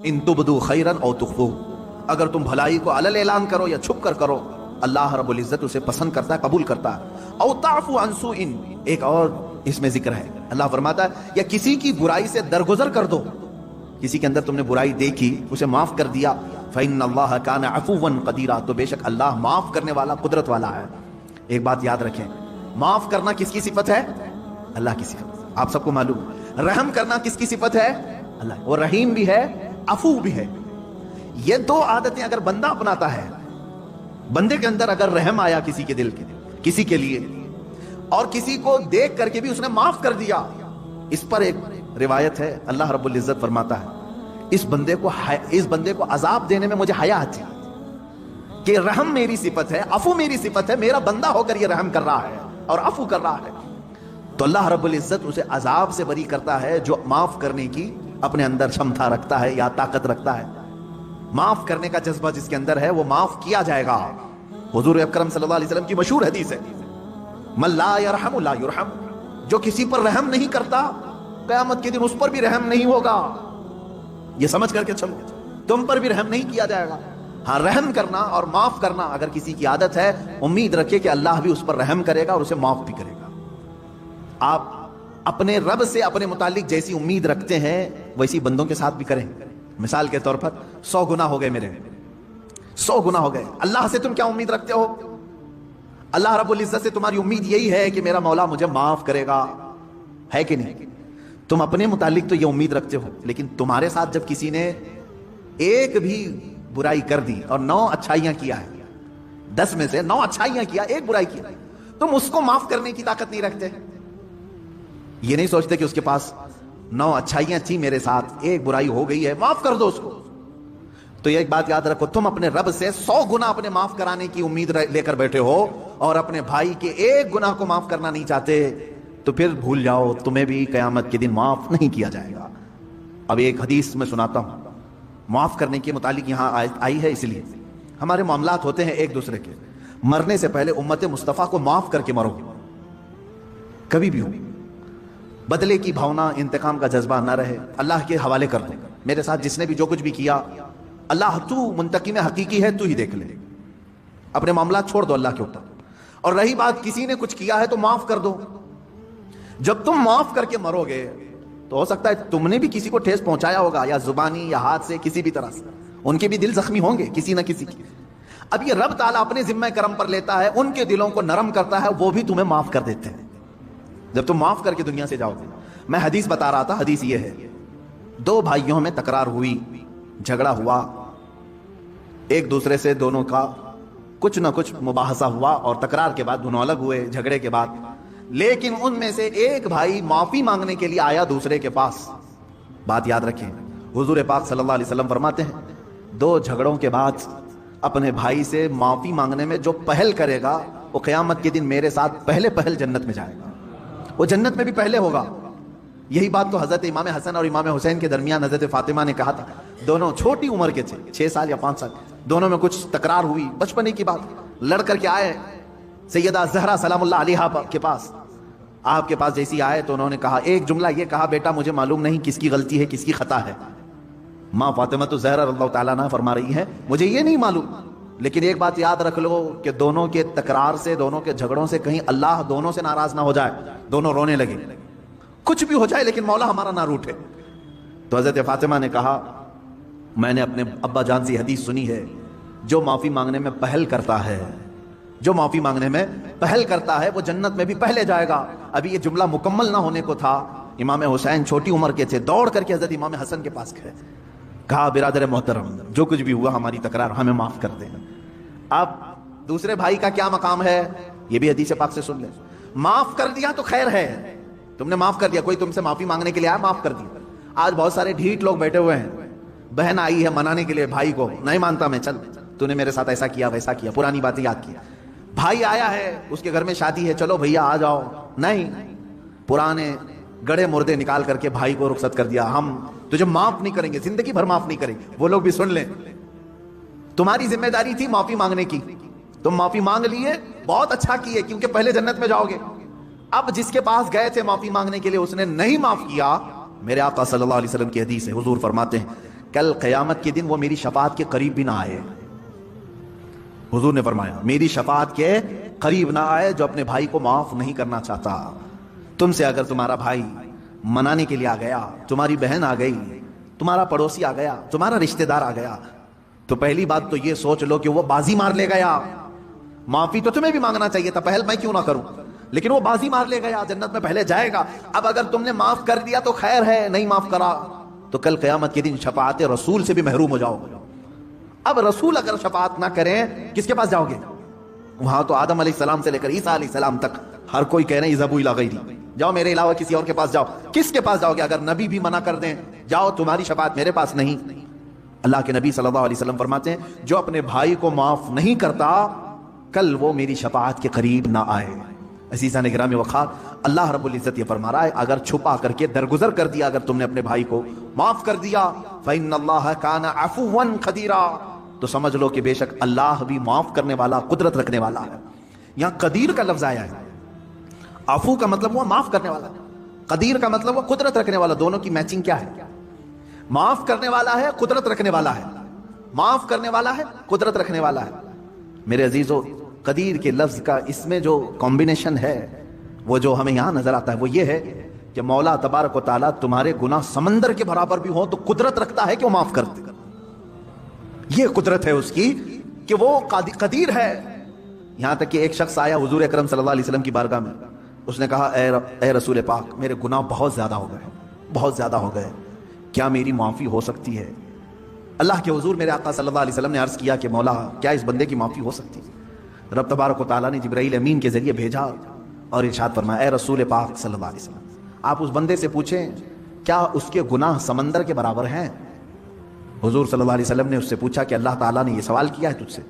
ان تبدو خیرن او تخفو، اگر تم بھلائی کو علل اعلان کرو یا چھپ کر کرو، اللہ رب العزت اسے پسند کرتا ہے، قبول کرتا ہے۔ او تعفو عن سوء، ایک اور اس میں ذکر ہے، اللہ فرماتا ہے یا کسی کی برائی سے درگزر کر دو، کسی کے اندر تم نے برائی دیکھی اسے معاف کر دیا، فإن اللہ کان عفوا قدیرا، تو بے شک اللہ معاف کرنے والا قدرت والا ہے۔ ایک بات یاد رکھیں، معاف کرنا کس کی صفت ہے؟ اللہ کی صفت، آپ سب کو معلوم۔ رحم کرنا کس کی صفت ہے؟ اللہ، وہ رحیم بھی ہے عفو بھی ہے۔ یہ دو عادتیں اگر بندہ اپناتا ہے، بندے کے اندر اگر رحم آیا کسی کے دل کے کسی کے لیے، اور کسی کو دیکھ کر کے بھی اس نے معاف کر دیا، اس پر ایک روایت ہے اللہ رب العزت فرماتا ہے اس بندے کو عذاب دینے میں مجھے حیا آتی ہے کہ رحم میری صفت ہے، عفو میری صفت ہے، میرا بندہ ہو کر یہ رحم کر رہا ہے اور عفو کر رہا ہے، تو اللہ رب العزت اسے عذاب سے بری کرتا ہے جو معاف کرنے کی اپنے اندر چھمتا رکھتا ہے یا طاقت رکھتا ہے۔ معاف کرنے کا جذبہ جس کے اندر ہے وہ معاف کیا جائے گا۔ حضور اکرم صلی اللہ علیہ وسلم کی مشہور حدیث ہے، من لا یرحم لا یرحم، جو کسی پر رحم نہیں کرتا قیامت کے دن اس پر بھی رحم نہیں ہوگا۔ یہ سمجھ کر کے چلو، تم پر بھی رحم نہیں کیا جائے گا۔ ہاں، رحم کرنا اور معاف کرنا اگر کسی کی عادت ہے، امید رکھے کہ اللہ بھی اس پر رحم کرے گا اور اسے معاف بھی کرے گا۔ آپ اپنے رب سے اپنے متعلق جیسی امید رکھتے ہیں ویسی بندوں کے ساتھ بھی کریں۔ مثال کے طور پر 100 گناہ ہو گئے میرے، 100 گناہ ہو گئے، اللہ سے تم کیا امید رکھتے ہو؟ اللہ رب العزت سے تمہاری امید یہی ہے کہ میرا مولا مجھے معاف کرے گا، ہے کہ نہیں؟ تم اپنے متعلق تو یہ امید رکھتے ہو، لیکن تمہارے ساتھ جب کسی نے ایک بھی برائی کر دی اور 9 اچھائیاں کیا ہے، 10 میں سے 9 اچھائیاں کیا، ایک برائی کیا، تم اس کو معاف کرنے کی طاقت نہیں رکھتے؟ یہ نہیں سوچتے کہ اس کے پاس 9 اچھائیاں تھی میرے ساتھ، ایک برائی ہو گئی ہے، معاف کر دو اس کو؟ تو یہ ایک بات یاد رکھو، تم اپنے رب سے 100 گناہ اپنے معاف کرانے کی امید لے کر بیٹھے ہو اور اپنے بھائی کے ایک گناہ کو معاف کرنا نہیں چاہتے، تو پھر بھول جاؤ تمہیں بھی قیامت کے دن معاف نہیں کیا جائے گا۔ اب ایک حدیث میں سناتا ہوں معاف کرنے کے متعلق، یہاں آئی ہے، اس لیے ہمارے معاملات ہوتے ہیں ایک دوسرے کے، مرنے سے پہلے امت مصطفیٰ کو معاف کر کے مرو، کبھی بھی ہو، بدلے کی بھاونا، انتقام کا جذبہ نہ رہے، اللہ کے حوالے کر دو۔ میرے ساتھ جس نے بھی جو کچھ بھی کیا، اللہ تو منتقم حقیقی ہے، تو ہی دیکھ لے، اپنے معاملات چھوڑ دو اللہ کے اوپر۔ اور رہی بات کسی نے کچھ کیا ہے تو معاف کر دو، جب تم معاف کر کے مرو گے تو ہو سکتا ہے تم نے بھی کسی کو ٹھیس پہنچایا ہوگا، یا زبانی یا ہاتھ سے، کسی بھی طرح سے، ان کے بھی دل زخمی ہوں گے کسی نہ کسی کی۔ اب یہ رب تعالیٰ اپنے ذمہ کرم پر لیتا ہے، ان کے دلوں کو نرم کرتا ہے، وہ بھی تمہیں معاف کر دیتے ہیں جب تم معاف کر کے دنیا سے جاؤ گے۔ میں حدیث بتا رہا تھا، حدیث یہ ہے، 2 بھائیوں میں تکرار ہوئی، جھگڑا ہوا، ایک دوسرے سے دونوں کا کچھ نہ کچھ مباحثہ ہوا، اور تکرار کے بعد دونوں الگ ہوئے جھگڑے کے بعد، لیکن ان میں سے ایک بھائی معافی مانگنے کے لیے آیا دوسرے کے پاس۔ بات یاد رکھیں، حضور پاک صلی اللہ علیہ وسلم فرماتے ہیں 2 جھگڑوں کے بعد اپنے بھائی سے معافی مانگنے میں جو پہل کرے گا وہ قیامت کے دن میرے ساتھ پہل جنت میں جائے گا، وہ جنت میں بھی پہلے ہوگا۔ یہی بات تو حضرت امام حسن اور امام حسین کے درمیان حضرت فاطمہ نے کہا تھا، دونوں چھوٹی عمر کے تھے، 6 سال یا 5 سال، دونوں میں کچھ تکرار ہوئی، بچپنے کی بات، لڑ کر کے آئے سیدہ زہرا سلام اللہ علیہا کے پاس۔ آپ کے پاس جیسی آئے تو انہوں نے کہا، ایک جملہ یہ کہا، بیٹا مجھے معلوم نہیں کس کی غلطی ہے کس کی خطا ہے۔ ماں فاطمہ تو زہرا رضی اللہ تعالیٰ عنہا فرما رہی ہے، مجھے یہ نہیں معلوم، لیکن ایک بات یاد رکھ لو کہ دونوں کے تکرار سے، دونوں کے جھگڑوں سے کہیں اللہ دونوں سے ناراض نہ ہو جائے، دونوں رونے لگے، کچھ بھی ہو جائے لیکن مولا ہمارا نہ روٹھے۔ تو حضرت فاطمہ نے کہا، میں نے اپنے ابا جان سے حدیث سنی ہے، جو معافی مانگنے میں پہل کرتا ہے، جو معافی مانگنے میں پہل کرتا ہے وہ جنت میں بھی پہلے جائے گا۔ ابھی یہ جملہ مکمل نہ ہونے کو تھا، امام حسین چھوٹی عمر کے تھے، دوڑ کر کے حضرت امام حسن کے پاس گئے، کہا برادر محترم جو کچھ بھی ہوا ہماری تکرار ہمیں معاف کر دیں۔ اب دوسرے بھائی کا کیا مقام ہے یہ بھی حدیث پاک سے سن لیں، معاف کر دیا تو خیر ہے، تم نے معاف کر دیا، کوئی تم سے معافی مانگنے کے لیے آیا معاف کر دیا۔ آج بہت سارے ڈھیٹ لوگ بیٹھے ہوئے ہیں، بہن آئی ہے منانے کے لیے بھائی کو، نہیں مانتا میں، چل تو نے میرے ساتھ ایسا کیا ویسا کیا، پرانی باتیں یاد کیا۔ بھائی آیا ہے، اس کے گھر میں شادی ہے، چلو بھیا آ جاؤ، نہیں، پرانے گڑے مردے نکال کر کے بھائی کو رخصت کر دیا، ہم تجھے معاف نہیں کریں گے، زندگی بھر معاف نہیں کریں گے۔ وہ لوگ بھی سن لیں، تمہاری ذمہ داری تھی معافی مانگنے کی، تم معافی مانگ لیے، بہت اچھا کیے، کیونکہ پہلے جنت میں جاؤ گے۔ اب جس کے پاس گئے تھے معافی مانگنے کے لیے، اس نے نہیں معاف کیا، میرے آقا صلی اللہ علیہ وسلم کی حدیث ہے، حضور فرماتے ہیں کل قیامت کے دن وہ میری شفاعت کے قریب بھی نہ آئے. حضور نے فرمایا میری شفاعت کے قریب نہ آئے جو اپنے بھائی کو معاف نہیں کرنا چاہتا. تم سے اگر تمہارا بھائی منانے کے لیے آ گیا, تمہاری بہن آ گئی, تمہارا پڑوسی آ گیا, تمہارا رشتہ دار آ گیا, تو پہلی بات تو یہ سوچ لو کہ وہ بازی مار لے گیا. معافی تو تمہیں بھی مانگنا چاہیے تھا, پہل میں کیوں نہ کروں, لیکن وہ بازی مار لے گیا, جنت میں پہلے جائے گا. اب اگر تم نے معاف کر دیا تو خیر ہے, نہیں معاف کرا تو کل قیامت کے دن شفاعت رسول سے بھی محروم ہو جاؤ. اب رسول اگر شفاعت نہ کریں کس کے پاس جاؤ گے؟ وہاں تو آدم علیہ السلام سے لے کر عیسیٰ علیہ السلام تک ہر کوئی کہہ رہے ہیں اذهبوا الی غیری, جاؤ میرے علاوہ کسی اور کے پاس جاؤ. کس کے پاس جاؤ گے؟ اگر نبی بھی منع کر دیں جاؤ تمہاری شفاعت میرے پاس نہیں. اللہ کے نبی صلی اللہ علیہ وسلم فرماتے ہیں جو اپنے بھائی کو معاف نہیں کرتا کل وہ میری شفاعت کے قریب نہ آئے. عزیزان گرامی وقار, اللہ رب العزت یہ فرما رہا ہے اگر چھپا کر کے درگزر کر دیا, اگر تم نے اپنے بھائی کو معاف کر دیا, فإن اللہ کان عفوا قدیرا, تو سمجھ لو کہ بے شک اللہ بھی معاف کرنے والا, قدرت رکھنے والا ہے. یہاں قدیر کا لفظ آیا ہے. عفو کا مطلب ہوا معاف کرنے والا, قدیر کا مطلب ہوا قدرت رکھنے والا. دونوں کی میچنگ کیا ہے؟ معاف کرنے والا ہے, قدرت رکھنے والا ہے. معاف کرنے والا ہے, قدرت رکھنے والا ہے. میرے عزیزو, قدیر کے لفظ کا اس میں جو کمبینیشن ہے وہ جو ہمیں یہاں نظر آتا ہے وہ یہ ہے کہ مولا تبارک و تعالیٰ تمہارے گناہ سمندر کے برابر بھی ہوں تو قدرت رکھتا ہے کہ وہ معاف کر دے. یہ قدرت ہے اس کی کہ وہ قدیر ہے. یہاں تک کہ ایک شخص آیا حضور اکرم صلی اللہ علیہ وسلم کی بارگاہ میں, اس نے کہا اے رسول پاک, میرے گناہ بہت زیادہ ہو گئے, بہت زیادہ ہو گئے, کیا میری معافی ہو سکتی ہے؟ اللہ کے حضور میرے آقا صلی اللہ علیہ وسلم نے عرض کیا کہ مولا کیا اس بندے کی معافی ہو سکتی ہے؟ رب تبارک و تعالیٰ نے جبرائیل امین کے ذریعے بھیجا اور ارشاد فرمایا اے رسول پاک صلی اللہ علیہ وسلم آپ اس بندے سے پوچھیں کیا اس کے گناہ سمندر کے برابر ہیں؟ حضور صلی اللہ علیہ وسلم نے اس سے پوچھا کہ اللہ تعالیٰ نے یہ سوال کیا ہے تجھ سے؟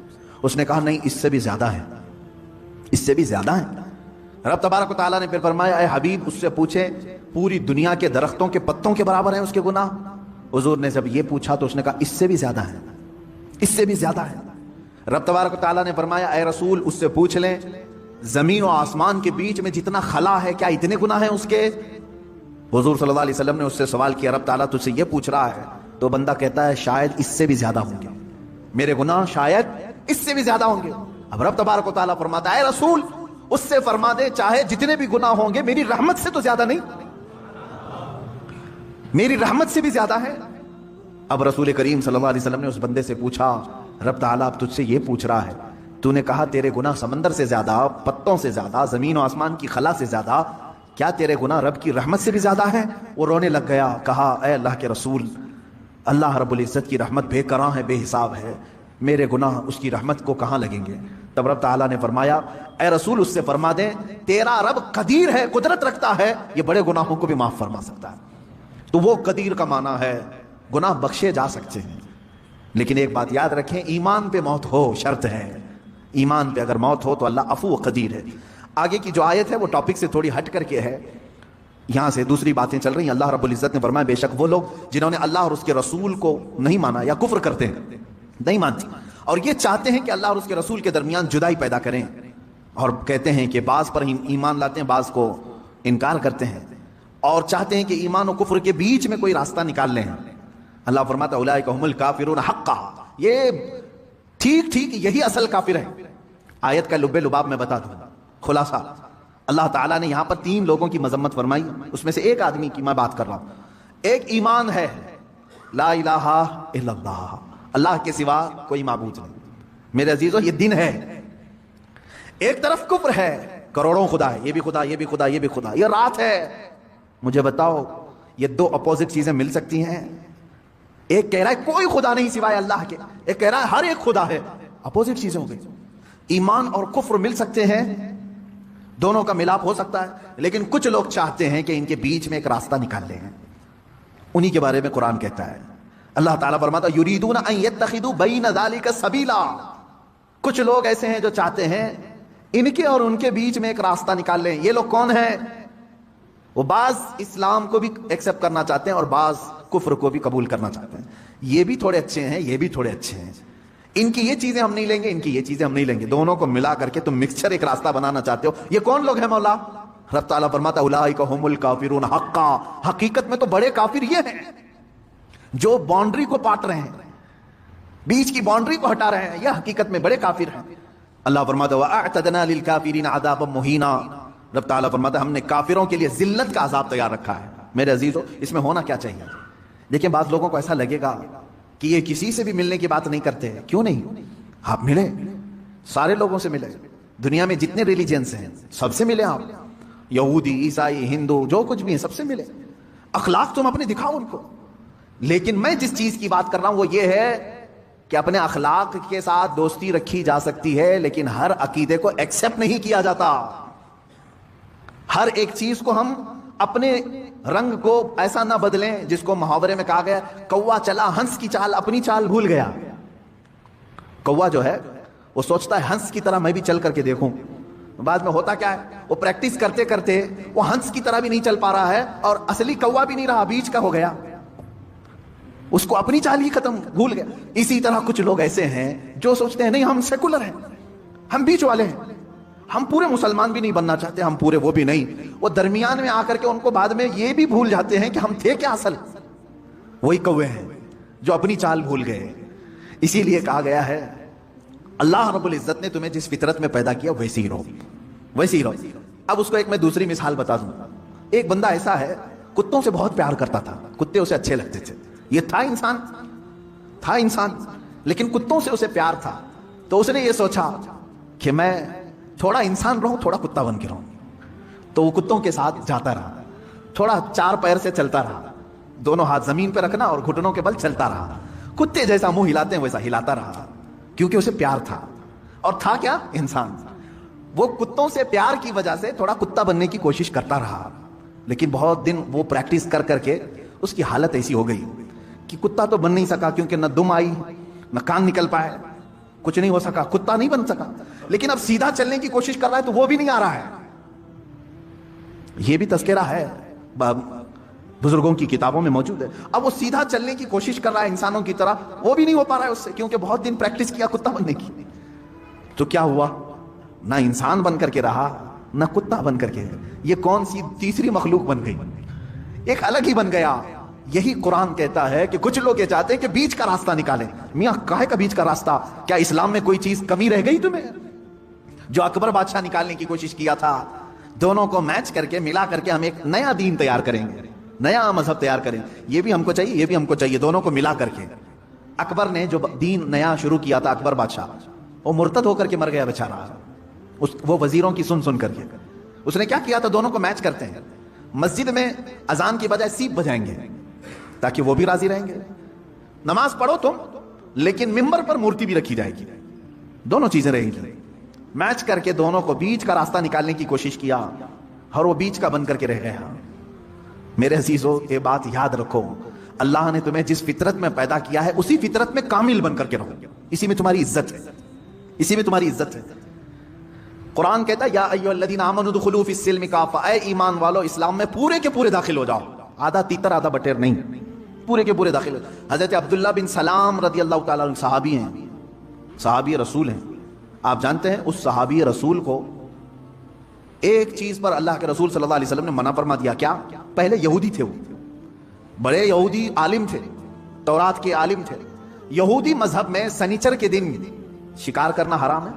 اس نے کہا نہیں, اس سے بھی زیادہ ہے, اس سے بھی زیادہ ہے. رب تبارک و تعالیٰ نے پھر فرمایا اے حبیب اس سے پوچھیں پوری دنیا کے درختوں کے پتوں کے برابر ہیں اس کے گناہ؟ حضور نے جب یہ پوچھا تو اس نے کہا اس سے بھی زیادہ ہے, اس سے بھی زیادہ ہے. رب تبارک و تعالیٰ نے فرمایا اے رسول اس سے پوچھ لیں زمین و آسمان کے بیچ میں جتنا خلا ہے کیا اتنے گناہ ہیں اس کے؟ حضور صلی اللہ علیہ وسلم نے اس سے سوال کیا رب تعالیٰ تجھ سے یہ پوچھ رہا ہے, تو بندہ کہتا ہے شاید اس سے بھی زیادہ ہوں گے, میرے گناہ شاید اس سے بھی زیادہ ہوں گے. اب رب تبارک و تعالیٰ فرماتا ہے اے رسول اس سے فرما دے چاہے جتنے بھی گناہ ہوں گے میری رحمت سے تو زیادہ نہیں, میری رحمت سے بھی زیادہ ہے. اب رسول کریم صلی اللہ علیہ وسلم نے اس بندے سے پوچھا رب تعالیٰ اب تجھ سے یہ پوچھ رہا ہے, تو نے کہا تیرے گناہ سمندر سے زیادہ, پتوں سے زیادہ, زمین و آسمان کی خلا سے زیادہ, کیا تیرے گناہ رب کی رحمت سے بھی زیادہ ہے؟ وہ رونے لگ گیا, کہا اے اللہ کے رسول اللہ رب العزت کی رحمت بے کراں ہے, بے حساب ہے, میرے گناہ اس کی رحمت کو کہاں لگیں گے؟ تب رب تعالیٰ نے فرمایا اے رسول اس سے فرما دیں تیرا رب قدیر ہے, قدرت رکھتا ہے, یہ بڑے گناہوں کو بھی معاف فرما سکتا ہے. تو وہ قدیر کا معنی ہے گناہ بخشے جا سکتے ہیں, لیکن ایک بات یاد رکھیں ایمان پہ موت ہو شرط ہے, ایمان پہ اگر موت ہو تو اللہ عفو و قدیر ہے. آگے کی جو آیت ہے وہ ٹاپک سے تھوڑی ہٹ کر کے ہے, یہاں سے دوسری باتیں چل رہی ہیں. اللہ رب العزت نے فرمایا بے شک وہ لوگ جنہوں نے اللہ اور اس کے رسول کو نہیں مانا یا کفر کرتے ہیں, نہیں مانتے, اور یہ چاہتے ہیں کہ اللہ اور اس کے رسول کے درمیان جدائی پیدا کریں, اور کہتے ہیں کہ بعض پر ایمان لاتے ہیں بعض کو انکار کرتے ہیں, اور چاہتے ہیں کہ ایمان و کفر کے بیچ میں کوئی راستہ نکال لیں. اللہ فرماتا ہے اولئک هم الکافرون حقا, یہ ٹھیک ٹھیک یہی اصل کافر ہے. آیت کا لب لباب میں بتا دوں خلاصہ, اللہ تعالیٰ نے یہاں پر 3 لوگوں کی مذمت فرمائی, اس میں سے ایک آدمی کی میں بات کر رہا ہوں. ایک ایمان ہے لا الہ الا اللہ, اللہ کے سوا کوئی معبود نہیں. میرے عزیزو یہ دن ہے. ایک طرف کفر ہے, کروڑوں خدا ہے, یہ بھی خدا, یہ بھی خدا, یہ بھی خدا. یہ رات ہے. مجھے بتاؤ یہ 2 اپوزٹ چیزیں مل سکتی ہیں؟ ایک کہہ رہا ہے کوئی خدا نہیں سوائے اللہ کے, ایک کہہ رہا ہے ہر ایک خدا ہے. اپوزٹ چیزیں ہو گئی. ایمان اور کفر مل سکتے ہیں, دونوں کا ملاپ ہو سکتا ہے, لیکن کچھ لوگ چاہتے ہیں کہ ان کے بیچ میں ایک راستہ نکال لیں. انہی کے بارے میں قرآن کہتا ہے, اللہ تعالیٰ فرماتا ہے یریدون ان یتخذوا بین ذلک سبیلا, کچھ لوگ ایسے ہیں جو چاہتے ہیں ان کے اور ان کے بیچ میں ایک راستہ نکال لیں. یہ لوگ کون ہیں؟ وہ بعض اسلام کو بھی ایکسپٹ کرنا چاہتے ہیں اور بعض کفر کو بھی قبول کرنا چاہتے ہیں. یہ بھی تھوڑے اچھے ہیں, یہ بھی تھوڑے اچھے ہیں. ان کی یہ چیزیں ہم نہیں لیں گے, ان کی یہ چیزیں ہم نہیں لیں گے, دونوں کو ملا کر کے تم مکسچر ایک راستہ بنانا چاہتے ہو. یہ کون لوگ ہیں مولا؟ رب تعالیٰ فرماتا اولئک هم الکافرون حقا, حقیقت میں تو بڑے کافر یہ ہیں جو باؤنڈری کو پاٹ رہے ہیں، بیچ کی باؤنڈری کو ہٹا رہے ہیں، یہ حقیقت میں بڑے کافر ہیں۔ اللہ فرماتا ہے وَأَعْتَدْنَا لِلْكَافِرِينَ عَذَابًا مُهِينًا، رب تعالیٰ فرماتا ہے ہم نے کافروں کے لیے ذلت کا عذاب تیار رکھا ہے۔ میرے عزیزو، اس میں ہونا کیا چاہیے؟ دیکھیں بعض لوگوں کو ایسا لگے گا کہ یہ کسی سے بھی ملنے کی بات نہیں کرتے ہیں۔ کیوں نہیں؟ آپ ملے، سارے لوگوں سے ملے، دنیا میں جتنے ریلیجنس ہیں سب سے ملے، آپ یہودی، عیسائی، ہندو، جو کچھ بھی ہیں سب سے ملے، اخلاق تم اپنے دکھاؤ ان کو۔ لیکن میں جس چیز کی بات کر رہا ہوں وہ یہ ہے کہ اپنے اخلاق کے ساتھ دوستی رکھی جا سکتی ہے، لیکن ہر عقیدے کو ایکسپٹ نہیں کیا جاتا۔ ہر ایک چیز کو ہم اپنے رنگ کو ایسا نہ بدلیں جس کو محاورے میں کہا گیا کوا چلا ہنس کی چال، اپنی چال بھول گیا۔ کوا جو ہے وہ سوچتا ہے ہنس کی طرح میں بھی چل کر کے دیکھوں، بعد میں ہوتا کیا ہے وہ پریکٹس کرتے کرتے وہ ہنس کی طرح بھی نہیں چل پا رہا ہے اور اصلی کوا بھی نہیں رہا، بیچ کا ہو گیا، اس کو اپنی چال ہی ختم، بھول گیا۔ اسی طرح کچھ لوگ ایسے ہیں جو سوچتے ہیں نہیں ہم سیکولر ہیں، ہم بیچ والے ہیں، ہم پورے مسلمان بھی نہیں بننا چاہتے، ہم پورے وہ بھی نہیں، وہ درمیان میں آ کر کے ان کو بعد میں یہ بھی بھول جاتے ہیں کہ ہم تھے کیا اصل، وہی کوے ہیں جو اپنی چال بھول گئے۔ اسی لیے کہا گیا ہے اللہ رب العزت نے تمہیں جس فطرت میں پیدا کیا ویسی ہی رہو، ویسی ہی رہو۔ اب اس کو ایک میں دوسری مثال بتا دوں۔ ایک بندہ ایسا ہے کتوں سے بہت پیار کرتا تھا، کتے اسے اچھے لگتے تھے، یہ تھا انسان لیکن کتوں سے اسے پیار تھا، تو اس نے یہ سوچا کہ میں تھوڑا انسان رہوں تھوڑا کتا بن کے رہوں، تو وہ کتوں کے ساتھ جاتا رہا، تھوڑا چار پیر سے چلتا رہا، دونوں ہاتھ زمین پہ رکھنا اور گھٹنوں کے بل چلتا رہا، کتے جیسا منہ ہلاتے ہیں ویسا ہلاتا رہا، کیونکہ اسے پیار تھا، اور تھا کیا انسان۔ وہ کتوں سے پیار کی وجہ سے تھوڑا کتا بننے کی کوشش کرتا رہا، لیکن بہت دن وہ پریکٹس کر کر کے اس کی حالت ایسی ہو گئی کہ کتا تو بن نہیں سکا، کیونکہ نہ دم آئی نہ کان نکل پائے، کچھ نہیں ہو سکا، کتا نہیں بن سکا۔ لیکن اب سیدھا چلنے کی کوشش کر رہا ہے تو وہ بھی نہیں آ رہا ہے۔ یہ بھی تذکرہ ہے بزرگوں کی کتابوں میں موجود ہے۔ اب وہ سیدھا چلنے کی کوشش کر رہا ہے انسانوں کی طرح، وہ بھی نہیں ہو پا رہا ہے اس سے، کیونکہ بہت دن پریکٹس کیا کتا بننے کی۔ تو کیا ہوا؟ نہ انسان بن کر کے رہا نہ کتا بن کر کے، یہ کون سی تیسری مخلوق بن گئی، ایک الگ ہی بن گیا۔ یہی قرآن کہتا ہے کہ کچھ لوگ یہ چاہتے ہیں کہ بیچ کا راستہ نکالیں۔ میاں کاہے کا بیچ کا راستہ؟ کیا اسلام میں کوئی چیز کمی رہ گئی تمہیں؟ جو اکبر بادشاہ نکالنے کی کوشش کیا تھا، دونوں کو میچ کر کے ملا کر کے ہم ایک نیا دین تیار کریں گے، نیا مذہب تیار کریں، یہ بھی ہم کو چاہیے یہ بھی ہم کو چاہیے، دونوں کو ملا کر کے۔ اکبر نے جو دین نیا شروع کیا تھا، اکبر بادشاہ، وہ مرتد ہو کر کے مر گیا بیچارہ، وہ وزیروں کی سن کر کے۔ اس نے کیا کیا تھا؟ دونوں کو میچ کرتے ہیں، مسجد میں اذان کی بجائے سیپ بجائیں گے تاکہ وہ بھی راضی رہیں گے، نماز پڑھو تم لیکن ممبر پر مورتی بھی رکھی جائے گی، دونوں چیزیں رہیں گی۔ میچ کر کے دونوں کو بیچ کا راستہ نکالنے کی کوشش کیا اور وہ بیچ کا بن کر کے رہ گیا۔ میرے عزیزو یہ بات یاد رکھو، اللہ نے تمہیں جس فطرت میں پیدا کیا ہے اسی فطرت میں کامل بن کر کے رہو، اسی میں تمہاری عزت ہے، اسی میں تمہاری عزت ہے۔ قرآن کہتا ہے یا ایھا الذین آمنوا ادخلوا فی السلم کافۃ، اے ایمان والو اسلام میں پورے کے پورے داخل ہو جاؤ، آدھا تیتر آدھا بٹیر نہیں، پورے کے پورے داخل ہو جاؤ۔ حضرت عبداللہ بن سلام رضی اللہ تعالیٰ عنہ صحابی ہیں، صحابی رسول ہیں۔ آپ جانتے ہیں اس صحابی رسول کو ایک چیز پر اللہ کے رسول صلی اللہ علیہ وسلم نے منع فرما دیا، کیا؟ پہلے یہودی تھے، وہ بڑے یہودی عالم تھے، تورات کے عالم تھے۔ یہودی مذہب میں سنیچر کے دن شکار کرنا حرام ہے،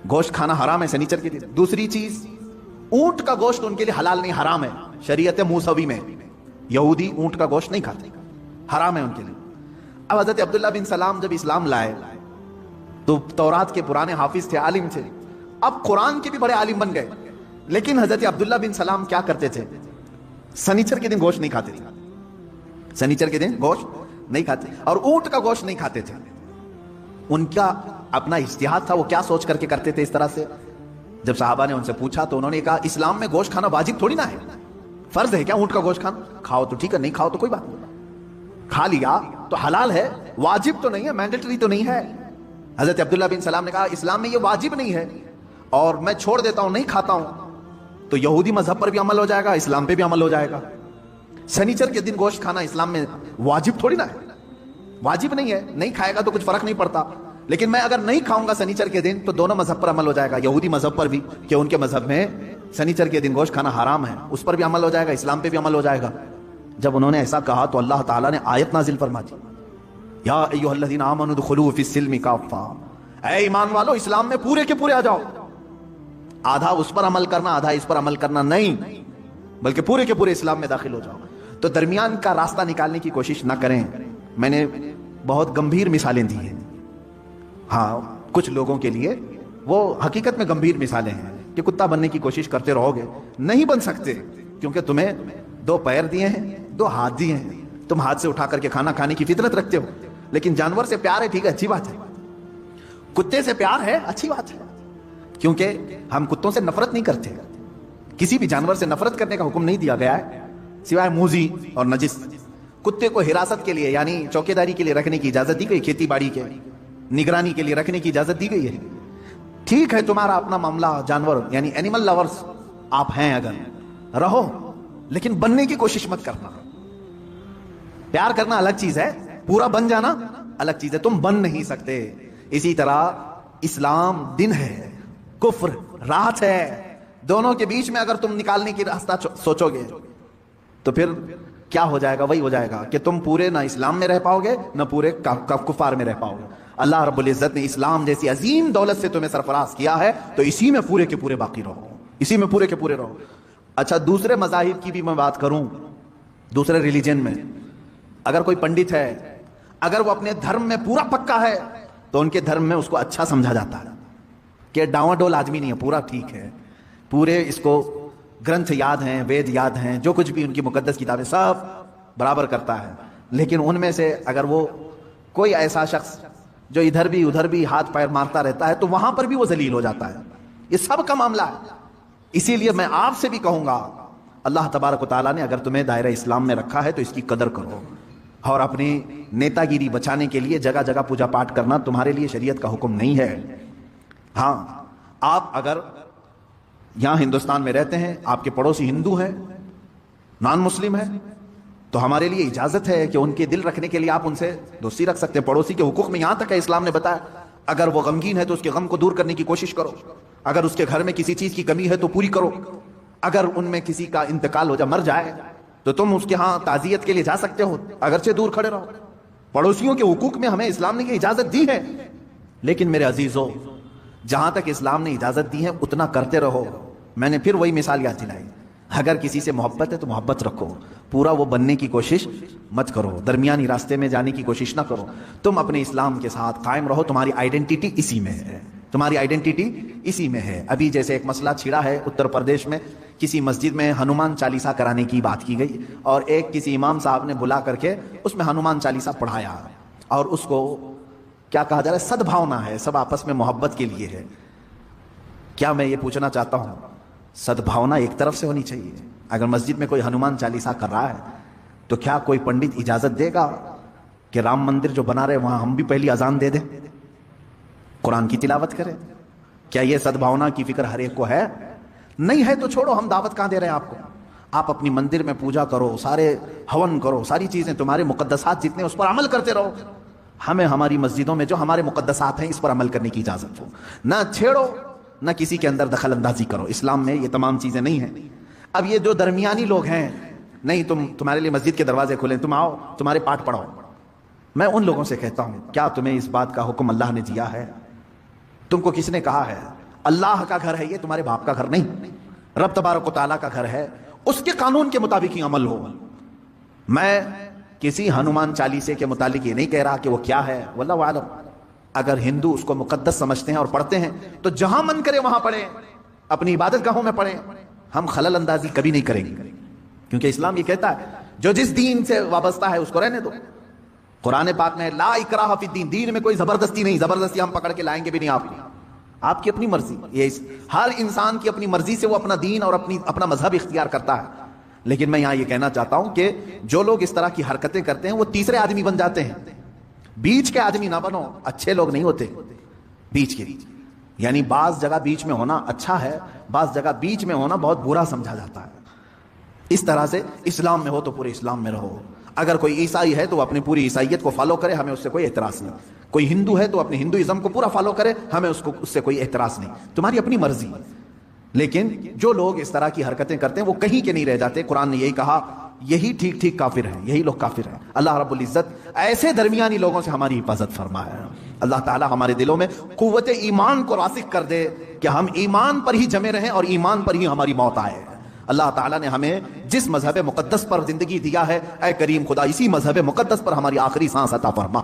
گوشت کھانا حرام ہے سنیچر کے دن۔ دوسری چیز، اونٹ کا گوشت ان کے لیے حلال نہیں، حرام ہے۔ شریعت موسوی میں یہودی اونٹ کا گوشت نہیں کھاتے، حرام ہے ان کے لیے۔ اب حضرت عبداللہ بن سلام جب اسلام لائے تو تورات کے پرانے حافظ تھے، عالم تھے، اب قرآن کے بھی بڑے عالم بن گئے، لیکن حضرت عبداللہ بن سلام کیا کرتے تھے؟ سنیچر کے دن گوشت نہیں کھاتے تھے، سنیچر کے دن گوشت نہیں کھاتے، اور اونٹ کا گوشت نہیں کھاتے تھے۔ ان کا اپنا اجتہاد تھا، وہ کیا سوچ کر کے کرتے تھے اس طرح سے؟ جب صحابہ نے ان سے پوچھا تو انہوں نے کہا اسلام میں گوشت کھانا واجب تھوڑی نہ ہے، فرض ہے کیا اونٹ کا گوشت کھانا؟ کھاؤ تو ٹھیک ہے، نہیں کھاؤ تو کوئی بات نہیں، کھا لیا تو حلال ہے، واجب تو نہیں ہے، مینڈیٹری تو نہیں ہے۔ حضرت عبداللہ بن سلام نے کہا اسلام میں یہ واجب نہیں ہے اور میں چھوڑ دیتا ہوں، نہیں کھاتا ہوں، تو یہودی مذہب پر بھی عمل ہو جائے گا، اسلام پہ بھی عمل ہو جائے گا۔ سنیچر کے دن گوشت کھانا اسلام میں واجب تھوڑی نہ ہے، واجب نہیں ہے، نہیں کھائے گا تو کچھ فرق نہیں پڑتا، لیکن میں اگر نہیں کھاؤں گا سنیچر کے دن تو دونوں مذہب پر عمل ہو جائے گا، یہودی مذہب پر بھی کہ ان کے مذہب میں سنیچر کے دن گوشت کھانا حرام ہے، اس پر بھی عمل ہو جائے گا، اسلام پہ بھی عمل ہو جائے گا۔ جب انہوں نے ایسا کہا تو اللہ تعالیٰ نے آیت نازل فرما دی، یا ایھا الذین آمنوا ادخلوا فی السلم کافہ، اے ایمان والو اسلام میں پورے کے پورے آ جاؤ۔ آدھا اس پر عمل کرنا، آدھا اس پر عمل کرنا نہیں، بلکہ پورے کے پورے اسلام میں داخل ہو جاؤ۔ تو درمیان کا راستہ نکالنے کی کوشش نہ کریں۔ میں نے بہت گمبھیر مثالیں دی ہیں، ہاں کچھ لوگوں کے لیے وہ حقیقت میں گمبھیر مثالیں ہیں کہ کتا بننے کی کوشش کرتے رہو گے، نہیں بن سکتے، کیونکہ تمہیں 2 پیر دیے ہیں، 2 ہاتھ دیے ہیں، تم ہاتھ سے اٹھا کر کے کھانا کھانے کی فطرت رکھتے ہو۔ لیکن جانور سے پیار ہے، ٹھیک ہے، اچھی بات ہے، کتے سے پیار ہے، اچھی بات ہے، کیونکہ ہم کتوں سے نفرت نہیں کرتے، کسی بھی جانور سے نفرت کرنے کا حکم نہیں دیا گیا ہے سوائے موذی اور نجس۔ کتے کو حراست کے لیے یعنی چوکیداری کے لیے رکھنے کی اجازت دی گئی، کھیتی باڑی کے نگرانی کے لیے رکھنے کی اجازت دی گئی ہے۔ ٹھیک ہے، تمہارا اپنا معاملہ، جانور یعنی اینیمل لورز آپ ہیں، اگر رہو، لیکن بننے کی کوشش مت کرنا۔ پیار کرنا الگ چیز ہے، پورا بن جانا الگ چیز ہے، تم بن نہیں سکتے۔ اسی طرح اسلام دن ہے، کفر رات ہے، دونوں کے بیچ میں اگر تم نکالنے کی راستہ سوچو گے تو پھر کیا ہو جائے گا؟ وہی ہو جائے گا کہ تم پورے نہ اسلام میں رہ پاؤ گے نہ پورے کفار میں رہ پاؤ گے۔ اللہ رب العزت نے اسلام جیسی عظیم دولت سے تمہیں سرفراز کیا ہے، تو اسی میں پورے کے پورے باقی رہو، اسی میں پورے کے پورے رہو۔ اچھا، دوسرے مذاہب کی بھی میں بات کروں، دوسرے ریلیجن میں اگر کوئی پنڈت ہے، اگر وہ اپنے دھرم میں پورا پکا ہے تو ان کے دھرم میں اس کو اچھا سمجھا جاتا ہے کہ ڈاواں ڈول آدمی نہیں ہے، پورا ٹھیک ہے، پورے اس کو گرنتھ یاد ہیں، وید یاد ہیں، جو کچھ بھی ان کی مقدس کتابیں سب برابر کرتا ہے۔ لیکن ان میں سے اگر وہ کوئی ایسا شخص جو ادھر بھی ادھر بھی ہاتھ پیر مارتا رہتا ہے تو وہاں پر بھی وہ ذلیل ہو جاتا ہے۔ یہ سب کا معاملہ ہے۔ اسی لیے میں آپ سے بھی کہوں گا، اللہ تبارک و تعالیٰ نے اگر تمہیں دائرہ اسلام میں رکھا ہے تو اس کی قدر کرو، اور اپنی نیتا گیری بچانے کے لیے جگہ جگہ پوجا پاٹ کرنا تمہارے لیے شریعت کا حکم نہیں ہے۔ ہاں، آپ اگر یہاں ہندوستان میں رہتے ہیں، آپ کے پڑوسی ہندو ہیں، نان مسلم ہیں، تو ہمارے لیے اجازت ہے کہ ان کے دل رکھنے کے لیے آپ ان سے دوستی رکھ سکتے ہیں۔ پڑوسی کے حقوق میں یہاں تک ہے، اسلام نے بتایا اگر وہ غمگین ہے تو اس کے غم کو دور کرنے کی کوشش کرو، اگر اس کے گھر میں کسی چیز کی کمی ہے تو پوری کرو، اگر ان میں کسی کا انتقال ہو جائے، مر جائے، تو تم اس کے ہاں تعزیت کے لیے جا سکتے ہو، اگرچہ دور کھڑے رہو۔ پڑوسیوں کے حقوق میں ہمیں اسلام نے یہ اجازت دی ہے، لیکن میرے عزیزو، جہاں تک اسلام نے اجازت دی ہے اتنا کرتے رہو۔ میں نے پھر وہی مثال یاد دلائی، اگر کسی سے محبت ہے تو محبت رکھو، پورا وہ بننے کی کوشش مت کرو، درمیانی راستے میں جانے کی کوشش نہ کرو، تم اپنے اسلام کے ساتھ قائم رہو، تمہاری آئیڈینٹی اسی میں ہے، تمہاری آئیڈینٹی اسی میں ہے۔ ابھی جیسے ایک مسئلہ چھڑا ہے اتر پردیش میں، کسی مسجد میں ہنومان چالیسا کرانے کی بات کی گئی، اور ایک کسی امام صاحب نے بلا کر کے اس میں ہنومان چالیسا پڑھایا، اور اس کو کیا کہا جا رہا ہے، سدبھاونا ہے، سب آپس میں محبت کے لیے ہے۔ کیا میں یہ پوچھنا چاہتا ہوں، سدبھاونا ایک طرف سے ہونی چاہیے؟ اگر مسجد میں کوئی ہنومان چالیسا کر رہا ہے تو کیا کوئی پنڈت اجازت دے گا کہ رام مندر جو بنا رہے وہاں ہم بھی پہلی اذان دے دیں، قرآن کی تلاوت کریں؟ کیا یہ سدبھاونا کی فکر ہر ایک کو ہے؟ نہیں ہے تو چھوڑو، ہم دعوت کہاں دے رہے ہیں آپ کو؟ آپ اپنی مندر میں پوجا کرو، سارے ہون کرو، ساری چیزیں تمہارے مقدسات جتنے اس پر عمل کرتے رہو۔ ہمیں ہماری مسجدوں میں جو ہمارے مقدسات ہیں اس پر عمل کرنے کی اجازت ہو، نہ چھیڑو، نہ کسی کے اندر دخل اندازی کرو۔ اسلام میں یہ تمام چیزیں نہیں ہیں۔ اب یہ جو درمیانی لوگ ہیں، نہیں تمہارے لیے مسجد کے دروازے کھلیں، تم آؤ، تمہارے پاٹ پڑھاؤ، میں ان لوگوں سے کہتا ہوں، کیا تمہیں اس بات کا حکم اللہ نے دیا ہے؟ تم کو کس نے کہا ہے؟ اللہ کا گھر ہے یہ، تمہارے باپ کا گھر نہیں، رب تبارک و تعالیٰ کا گھر ہے، اس کے قانون کے مطابق ہی عمل ہو۔ میں کسی ہنومان چالیسے کے متعلق یہ نہیں کہہ رہا کہ وہ کیا ہے، واللہ اعلم۔ اگر ہندو اس کو مقدس سمجھتے ہیں اور پڑھتے ہیں تو جہاں من کرے وہاں پڑھیں، اپنی عبادت گاہوں میں پڑھیں، ہم خلل اندازی کبھی نہیں کریں گے، کیونکہ اسلام یہ کہتا ہے جو جس دین سے وابستہ ہے اس کو رہنے دو۔ قرآن پاک میں لا اکراہ فی الدین، دین میں کوئی زبردستی نہیں، زبردستی ہم پکڑ کے لائیں گے بھی نہیں آپ کی اپنی مرضی، یہ ہر انسان کی اپنی مرضی سے وہ اپنا دین اور اپنا مذہب اختیار کرتا ہے۔ لیکن میں یہاں یہ کہنا چاہتا ہوں کہ جو لوگ اس طرح کی حرکتیں کرتے ہیں وہ تیسرے آدمی بن جاتے ہیں، بیچ کے آدمی نہ بنو، اچھے لوگ نہیں ہوتے بیچ کے، یعنی بعض جگہ بیچ میں ہونا اچھا ہے، بعض جگہ بیچ میں ہونا بہت برا سمجھا جاتا ہے۔ اس طرح سے اسلام میں ہو تو پورے اسلام میں رہو، اگر کوئی عیسائی ہے تو وہ اپنی پوری عیسائیت کو فالو کرے، ہمیں اس سے کوئی اعتراض نہیں، کوئی ہندو ہے تو اپنے ہندوازم کو پورا فالو کرے، ہمیں اس سے کوئی اعتراض نہیں، تمہاری اپنی مرضی۔ لیکن جو لوگ اس طرح کی حرکتیں کرتے ہیں وہ کہیں کے نہیں رہ جاتے۔ قرآن نے یہی کہا یہی ٹھیک ٹھیک کافر ہیں، یہی لوگ کافر ہیں۔ اللہ رب العزت ایسے درمیانی لوگوں سے ہماری حفاظت فرمائے۔ اللہ تعالی ہمارے دلوں میں قوت ایمان کو راسخ کر دے کہ ہم ایمان پر ہی جمے رہیں اور ایمان پر ہی ہماری موت آئے۔ اللہ تعالیٰ نے ہمیں جس مذہب مقدس پر زندگی دیا ہے، اے کریم خدا اسی مذہب مقدس پر ہماری آخری سانس عطا فرما۔